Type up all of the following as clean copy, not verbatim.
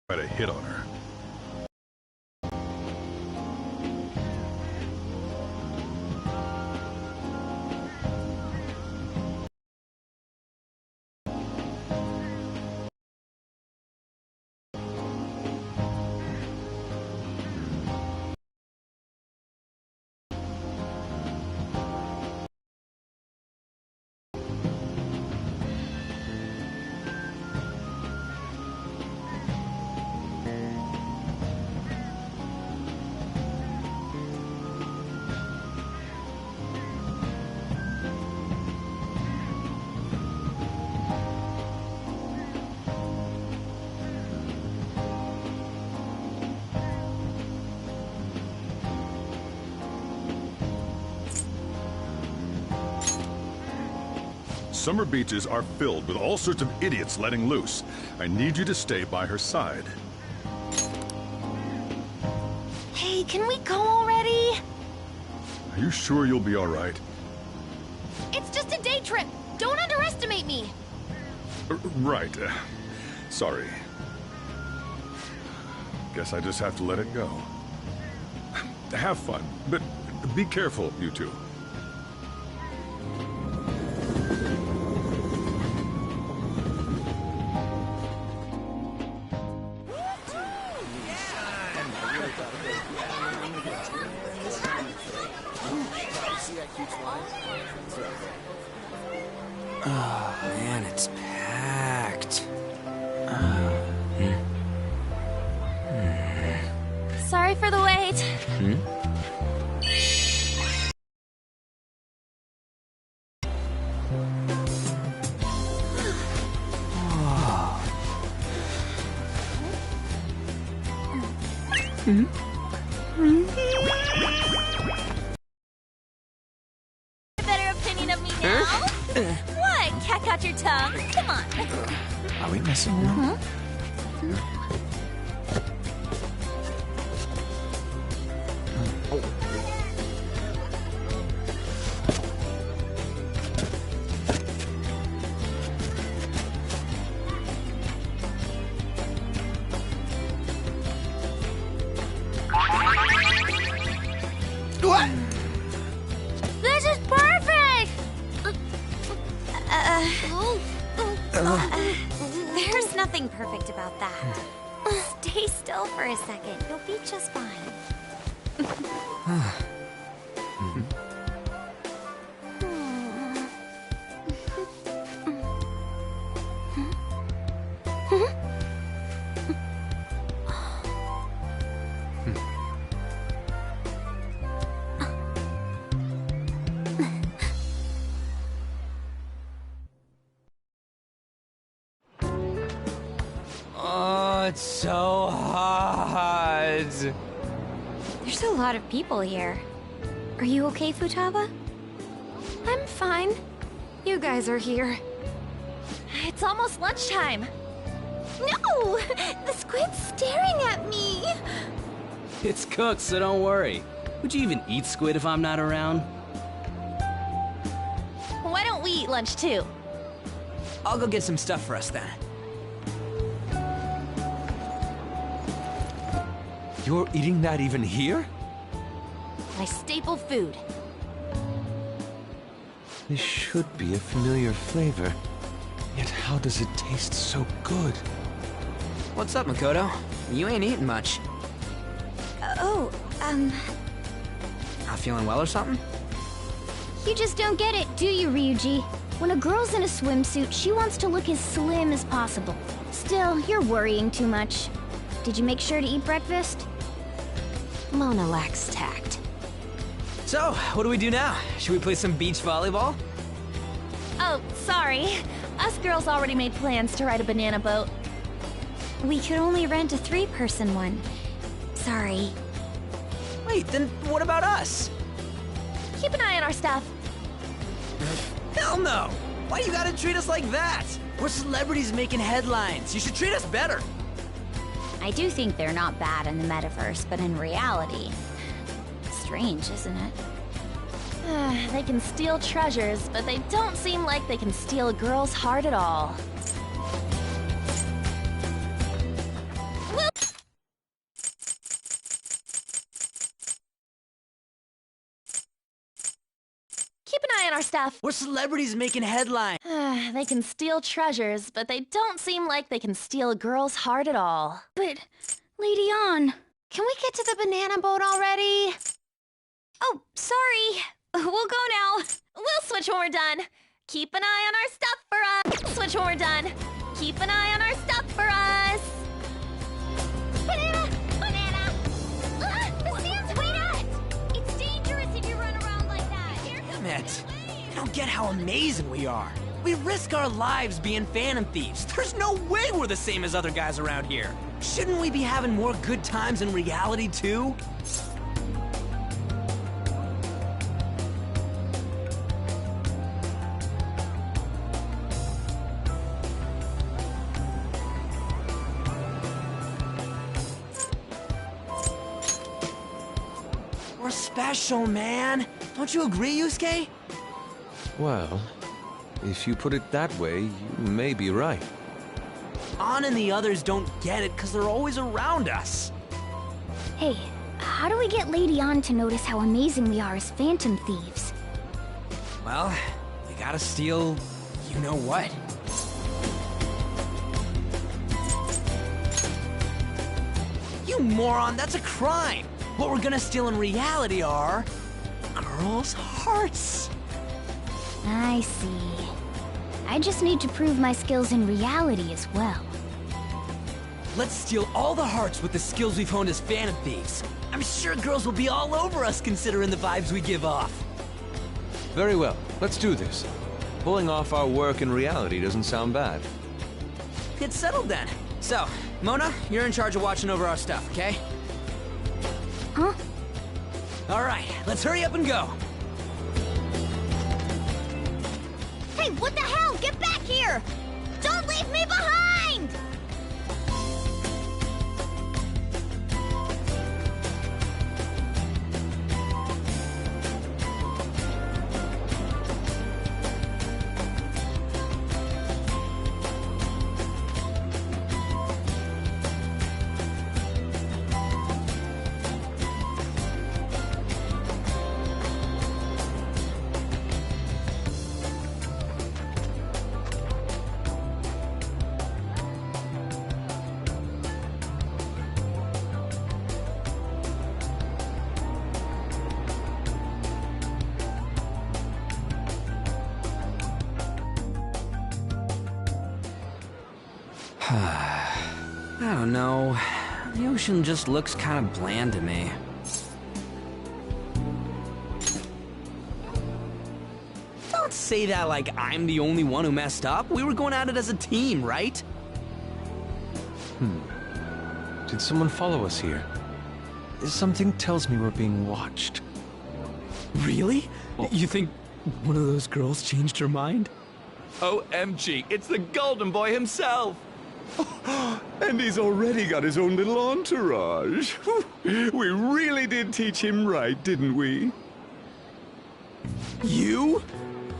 Try to hit on her. Summer beaches are filled with all sorts of idiots letting loose. I need you to stay by her side. Hey, can we go already? Are you sure you'll be all right? It's just a day trip. Don't underestimate me. Right. Sorry. Guess I just have to let it go. Have fun, but be careful, you two. Oh, man, it's packed. Sorry for the wait. Better opinion of me now? What? Cat got your tongue? Come on. Are we messing around? What? This is perfect! There's nothing perfect about that. Stay still for a second. You'll be just fine. Oh, it's so hot. There's a lot of people here. Are you okay, Futaba? I'm fine. You guys are here. It's almost lunchtime. No! The squid's staring at me! It's cooked, so don't worry. Would you even eat squid if I'm not around? Why don't we eat lunch too? I'll go get some stuff for us then. You're eating that even here? My staple food. This should be a familiar flavor. Yet how does it taste so good? What's up, Makoto? You ain't eating much. Not feeling well or something? You just don't get it, do you, Ryuji? When a girl's in a swimsuit, she wants to look as slim as possible. Still, you're worrying too much. Did you make sure to eat breakfast? Mona lacks tact. So, what do we do now? Should we play some beach volleyball? Oh, sorry. Us girls already made plans to ride a banana boat. We could only rent a 3-person one. Sorry. Wait, then what about us? Keep an eye on our stuff. Hell no! Why you gotta treat us like that? We're celebrities making headlines. You should treat us better. I do think they're not bad in the metaverse, but in reality... Strange, isn't it? They can steal treasures, but they don't seem like they can steal a girl's heart at all. Woo! our stuff. We're celebrities making headlines. They can steal treasures, but they don't seem like they can steal a girl's heart at all. But, Lady Ann... Can we get to the banana boat already? Oh, sorry. We'll go now. We'll switch when we're done. Keep an eye on our stuff for us. Switch when we're done. Keep an eye on our stuff for us. Banana! Banana! The sand's wet! It's dangerous if you run around like that. Damn it. I don't get how amazing we are. We risk our lives being phantom thieves. There's no way we're the same as other guys around here. Shouldn't we be having more good times in reality, too? We're special, man. Don't you agree, Yusuke? Well, if you put it that way, you may be right. Ann and the others don't get it because they're always around us. Hey, how do we get Lady Ann to notice how amazing we are as phantom thieves? Well, we gotta steal you know what. You moron, that's a crime! What we're gonna steal in reality are... girls' hearts! I see. I just need to prove my skills in reality as well. Let's steal all the hearts with the skills we've honed as phantom thieves. I'm sure girls will be all over us considering the vibes we give off. Very well, let's do this. Pulling off our work in reality doesn't sound bad. Get settled then. So, Mona, you're in charge of watching over our stuff, okay? Huh? Alright, let's hurry up and go. Hey, what the hell? Get back here! Don't leave me behind! I don't know. The ocean just looks kind of bland to me. Don't say that like I'm the only one who messed up. We were going at it as a team, right? Did someone follow us here? Something tells me we're being watched. Really? You think one of those girls changed her mind? OMG, it's the Golden Boy himself! And he's already got his own little entourage. We really did teach him right, didn't we? You?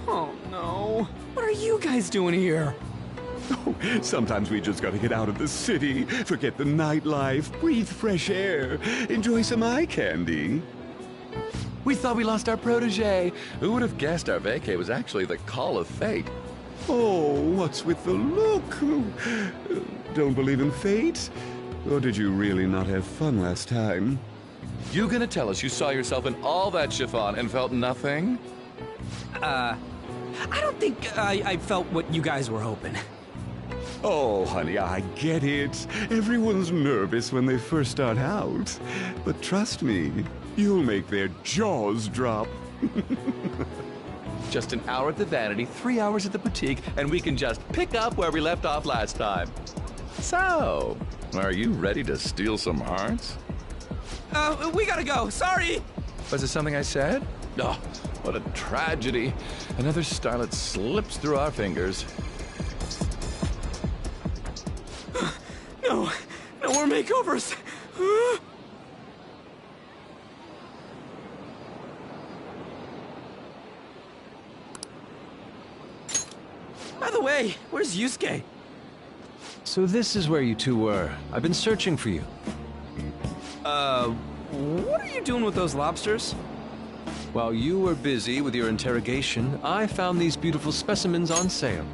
Oh no. What are you guys doing here? Sometimes we just gotta get out of the city, forget the nightlife, breathe fresh air, enjoy some eye candy. We thought we lost our protege. Who would have guessed our vacay was actually the call of fate? Oh, what's with the look? Don't believe in fate? Or did you really not have fun last time? You gonna tell us you saw yourself in all that chiffon and felt nothing? I don't think I felt what you guys were hoping. Oh, honey, I get it. Everyone's nervous when they first start out. But trust me, you'll make their jaws drop. Just an hour at the Vanity, 3 hours at the Boutique, and we can just pick up where we left off last time. So, are you ready to steal some hearts? We gotta go. Sorry. Was it something I said? Oh, what a tragedy. Another starlet slips through our fingers. No more makeovers. By the way, where's Yusuke? So this is where you two were. I've been searching for you. What are you doing with those lobsters? While you were busy with your interrogation, I found these beautiful specimens on sale.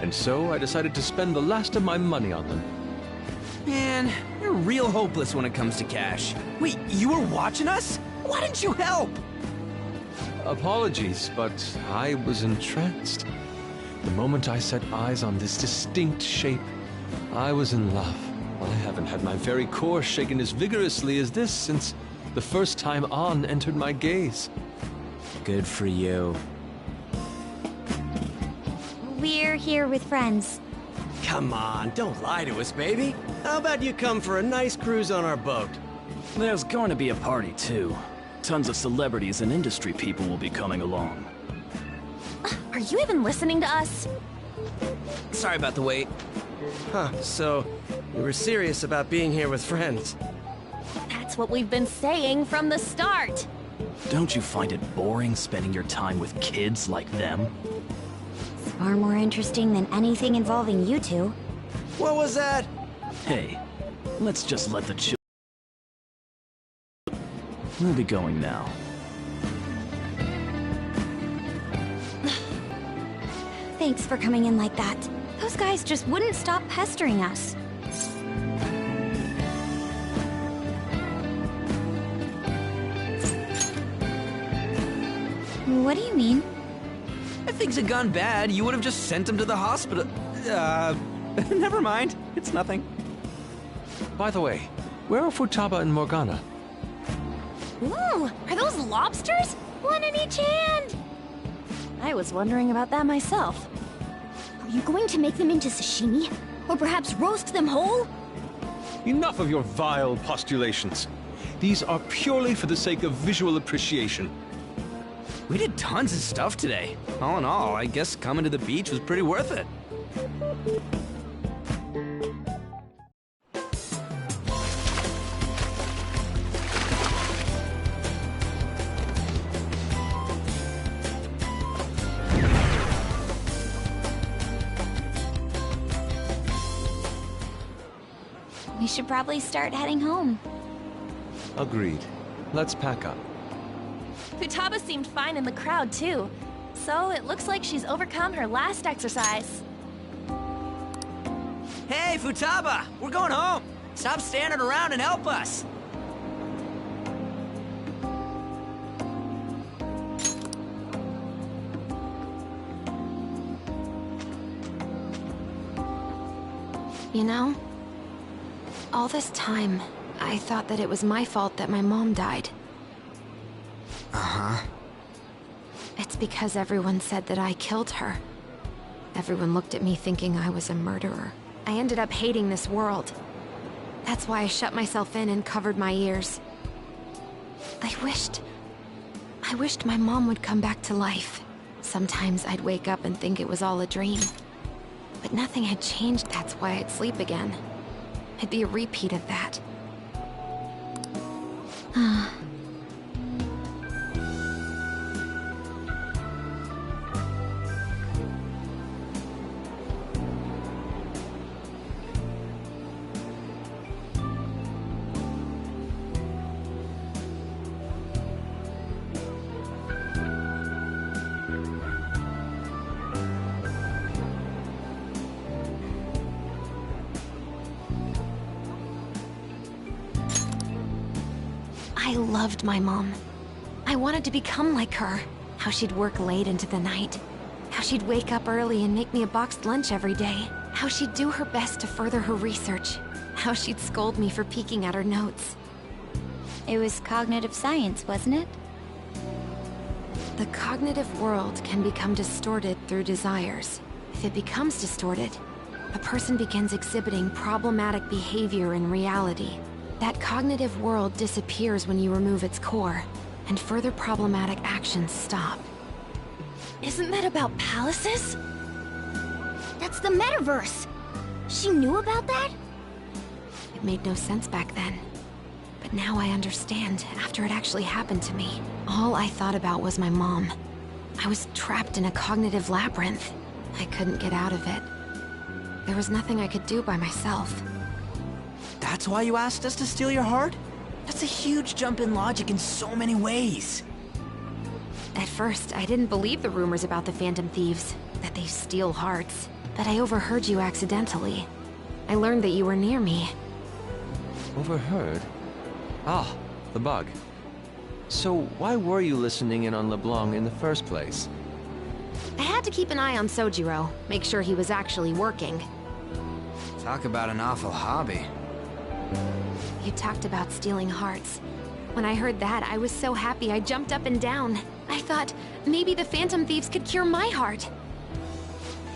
And so I decided to spend the last of my money on them. Man, you're real hopeless when it comes to cash. Wait, you were watching us? Why didn't you help? Apologies, but I was entranced. The moment I set eyes on this distinct shape, I was in love. I haven't had my very core shaken as vigorously as this since the first time On entered my gaze. Good for you. We're here with friends. Come on, don't lie to us, baby. How about you come for a nice cruise on our boat? There's going to be a party, too. Tons of celebrities and industry people will be coming along. Are you even listening to us? Sorry about the wait. Huh, so you were serious about being here with friends. That's what we've been saying from the start. Don't you find it boring spending your time with kids like them? It's far more interesting than anything involving you two. What was that? Hey, let's just let the children. We'll be going now. Thanks for coming in like that. Those guys just wouldn't stop pestering us. What do you mean? If things had gone bad, you would have just sent him to the hospital. Never mind. It's nothing. By the way, where are Futaba and Morgana? Ooh, are those lobsters? One in each hand! I was wondering about that myself. Are you going to make them into sashimi? Or perhaps roast them whole? Enough of your vile postulations. These are purely for the sake of visual appreciation. We did tons of stuff today. All in all, I guess coming to the beach was pretty worth it. We should probably start heading home. Agreed. Let's pack up. Futaba seemed fine in the crowd, too. So it looks like she's overcome her last exercise. Hey, Futaba! We're going home! Stop standing around and help us! You know, all this time, I thought that it was my fault that my mom died. Uh-huh. It's because everyone said that I killed her. Everyone looked at me thinking I was a murderer. I ended up hating this world. That's why I shut myself in and covered my ears. I wished my mom would come back to life. Sometimes I'd wake up and think it was all a dream. But nothing had changed, that's why I'd sleep again. It'd be a repeat of that. I loved my mom. I wanted to become like her. How she'd work late into the night. How she'd wake up early and make me a boxed lunch every day. How she'd do her best to further her research. How she'd scold me for peeking at her notes. It was cognitive science, wasn't it? The cognitive world can become distorted through desires. If it becomes distorted, a person begins exhibiting problematic behavior in reality. That cognitive world disappears when you remove its core, and further problematic actions stop. Isn't that about palaces? That's the metaverse! She knew about that? It made no sense back then. But now I understand, after it actually happened to me. All I thought about was my mom. I was trapped in a cognitive labyrinth. I couldn't get out of it. There was nothing I could do by myself. That's why you asked us to steal your heart? That's a huge jump in logic in so many ways. At first, I didn't believe the rumors about the Phantom Thieves, that they steal hearts. But I overheard you accidentally. I learned that you were near me. Overheard? Ah, the bug. So why were you listening in on LeBlanc in the first place? I had to keep an eye on Sojiro, make sure he was actually working. Talk about an awful hobby. You talked about stealing hearts. When I heard that, I was so happy I jumped up and down. I thought, maybe the Phantom Thieves could cure my heart.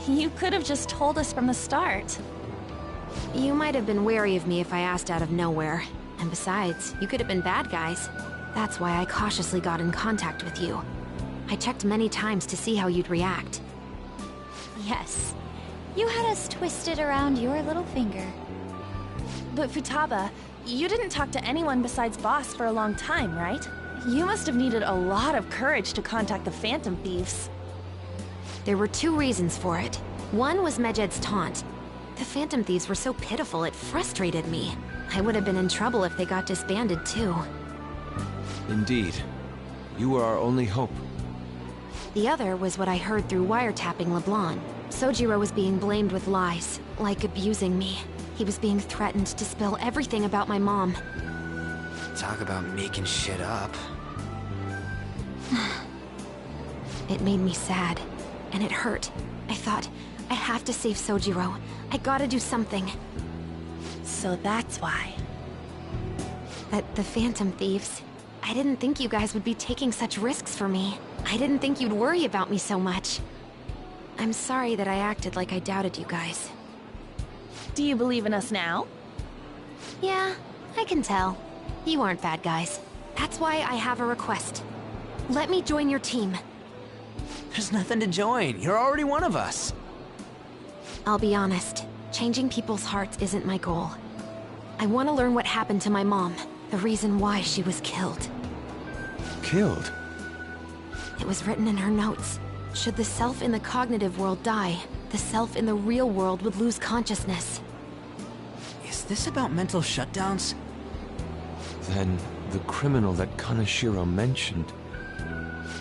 You could have just told us from the start. You might have been wary of me if I asked out of nowhere. And besides, you could have been bad guys. That's why I cautiously got in contact with you. I checked many times to see how you'd react. Yes. You had us twisted around your little finger. But Futaba, you didn't talk to anyone besides Boss for a long time, right? You must have needed a lot of courage to contact the Phantom Thieves. There were two reasons for it. One was Medjed's taunt. The Phantom Thieves were so pitiful it frustrated me. I would have been in trouble if they got disbanded too. Indeed. You were our only hope. The other was what I heard through wiretapping LeBlanc. Sojiro was being blamed with lies, like abusing me. He was being threatened to spill everything about my mom. Talk about making shit up. It made me sad, and it hurt. I thought, I have to save Sojiro. I gotta do something. So that's why. That the Phantom Thieves... I didn't think you guys would be taking such risks for me. I didn't think you'd worry about me so much. I'm sorry that I acted like I doubted you guys. Do you believe in us now? Yeah, I can tell. You aren't bad guys. That's why I have a request. Let me join your team. There's nothing to join. You're already one of us. I'll be honest. Changing people's hearts isn't my goal. I want to learn what happened to my mom. The reason why she was killed. Killed? It was written in her notes. Should the self in the cognitive world die, the self in the real world would lose consciousness. Is this about mental shutdowns? Then the criminal that Kaneshiro mentioned...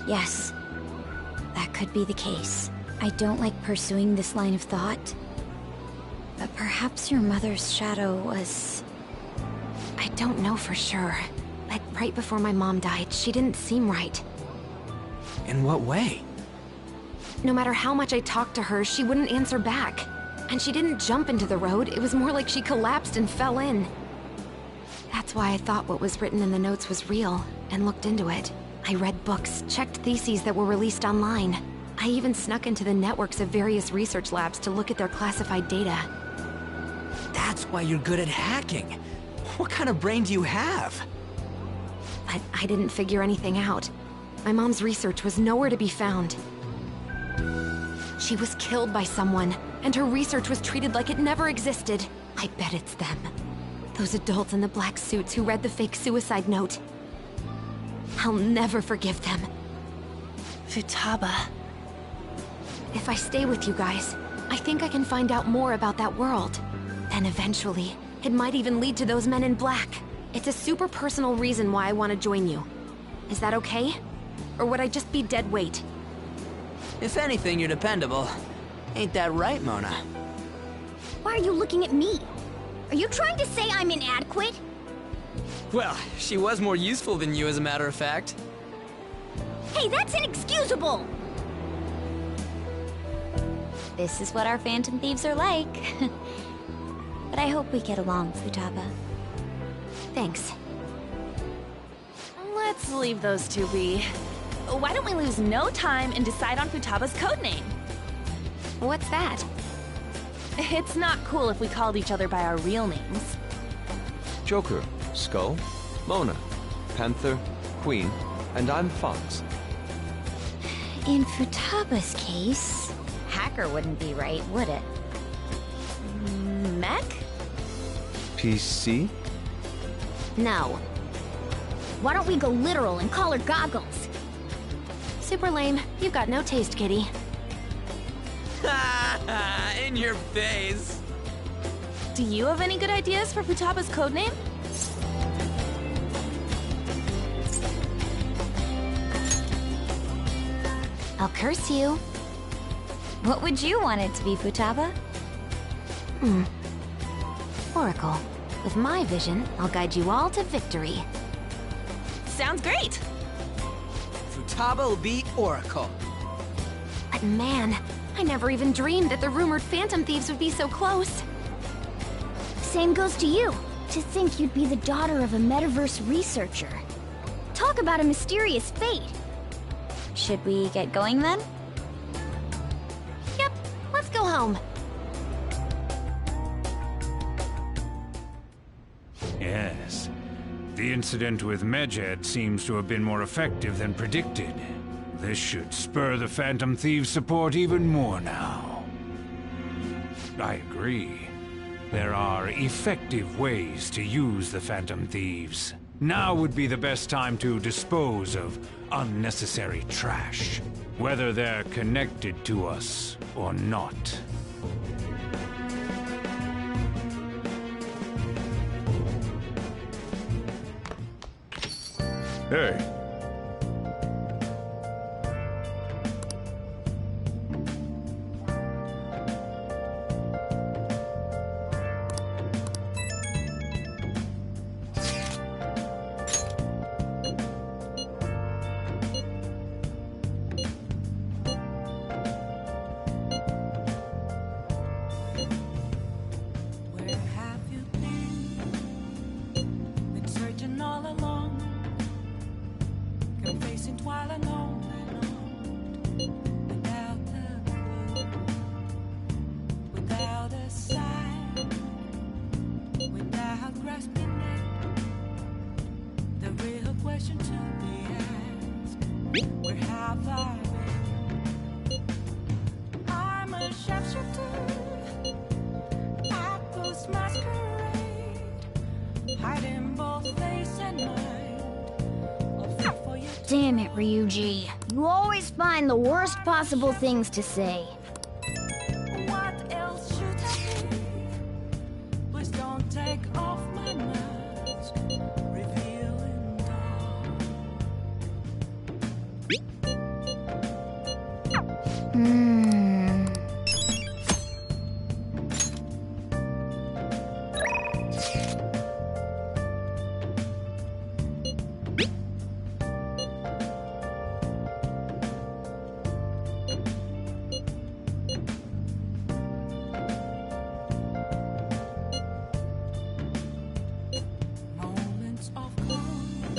Yes. That could be the case. I don't like pursuing this line of thought. But perhaps your mother's shadow was... I don't know for sure. But right before my mom died, she didn't seem right. In what way? No matter how much I talked to her, she wouldn't answer back. And she didn't jump into the road, it was more like she collapsed and fell in. That's why I thought what was written in the notes was real, and looked into it. I read books, checked theses that were released online. I even snuck into the networks of various research labs to look at their classified data. That's why you're good at hacking. What kind of brain do you have? But I didn't figure anything out. My mom's research was nowhere to be found. She was killed by someone, and her research was treated like it never existed. I bet it's them. Those adults in the black suits who read the fake suicide note. I'll never forgive them. Futaba. If I stay with you guys, I think I can find out more about that world. Then eventually, it might even lead to those men in black. It's a super personal reason why I want to join you. Is that okay? Or would I just be dead weight? If anything, you're dependable. Ain't that right, Mona? Why are you looking at me? Are you trying to say I'm inadequate? Well, she was more useful than you, as a matter of fact. Hey, that's inexcusable! This is what our Phantom Thieves are like. But I hope we get along, Futaba. Thanks. Let's leave those two be. why don't we lose no time and decide on Futaba's codename? What's that? It's not cool if we called each other by our real names. Joker, Skull, Mona, Panther, Queen, and I'm Fox. In Futaba's case... Hacker wouldn't be right, would it? Mech? PC? No. Why don't we go literal and call her Goggles? Super lame. You've got no taste, kitty. In your face. Do you have any good ideas for Futaba's codename? I'll curse you. What would you want it to be, Futaba? Oracle. With my vision, I'll guide you all to victory. Sounds great! Futaba will be Oracle. But man, I never even dreamed that the rumored Phantom Thieves would be so close. Same goes to you. To think you'd be the daughter of a metaverse researcher. Talk about a mysterious fate. Should we get going then? Yep, let's go home. Yes. The incident with Medjed seems to have been more effective than predicted. This should spur the Phantom Thieves' support even more now. I agree. There are effective ways to use the Phantom Thieves. Now would be the best time to dispose of unnecessary trash, whether they're connected to us or not. Hey. Where have you been? Been searching all along, kept facing while alone without a clue, without a sign, without grasping it. The real question to be asked: where have I been? I'm a sharpshooter. Masquerade, hiding both face and mind. For you. Damn it, Ryuji. You always find the worst possible things to say. What else should I be? Please don't take off my mask, revealing dawn. Moments of calm,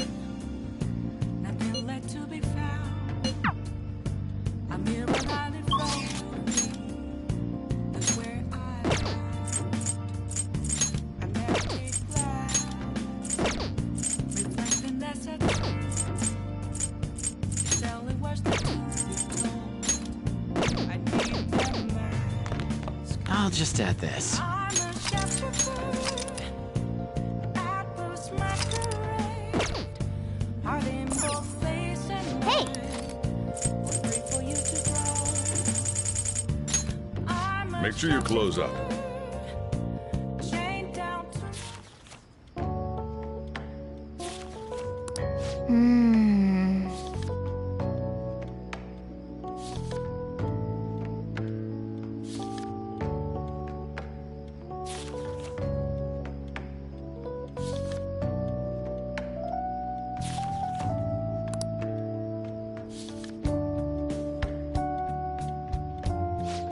nothing left to be found. A mirror right in front of me, that's where I found. I navigate glass, reflecting that's a truth. It's only worse than to be told. I need that mask. I'll just add this. I'm a sharpshooter. Hey! Make sure you close up.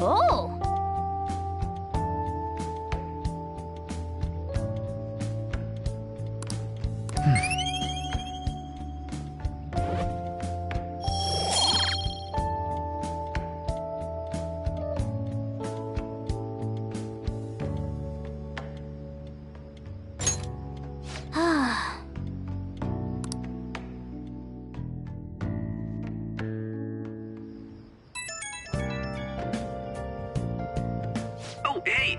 Oh!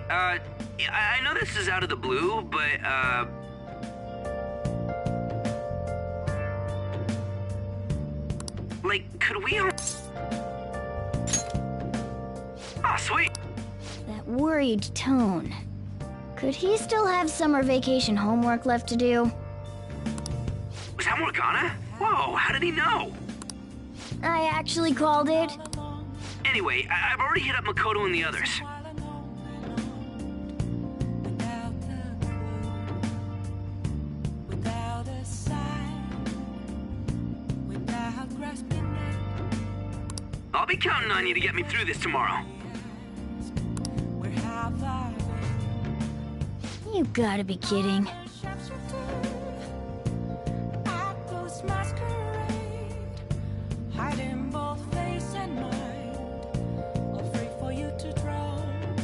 I know this is out of the blue, but, like, could we... Oh, sweet! That worried tone. Could he still have summer vacation homework left to do? Was that Morgana? Whoa, how did he know? I actually called it. Anyway, I've already hit up Makoto and the others. Without a sign, without grasping it, I'll be counting on you to get me through this tomorrow. where have I been? You gotta be kidding. At those masquerade, hiding both face and mind, afraid for you to drown.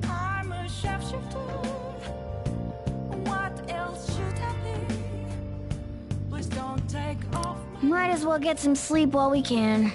I'm a shapeshifter. What else should I be? Please don't take off. Might as well get some sleep while we can.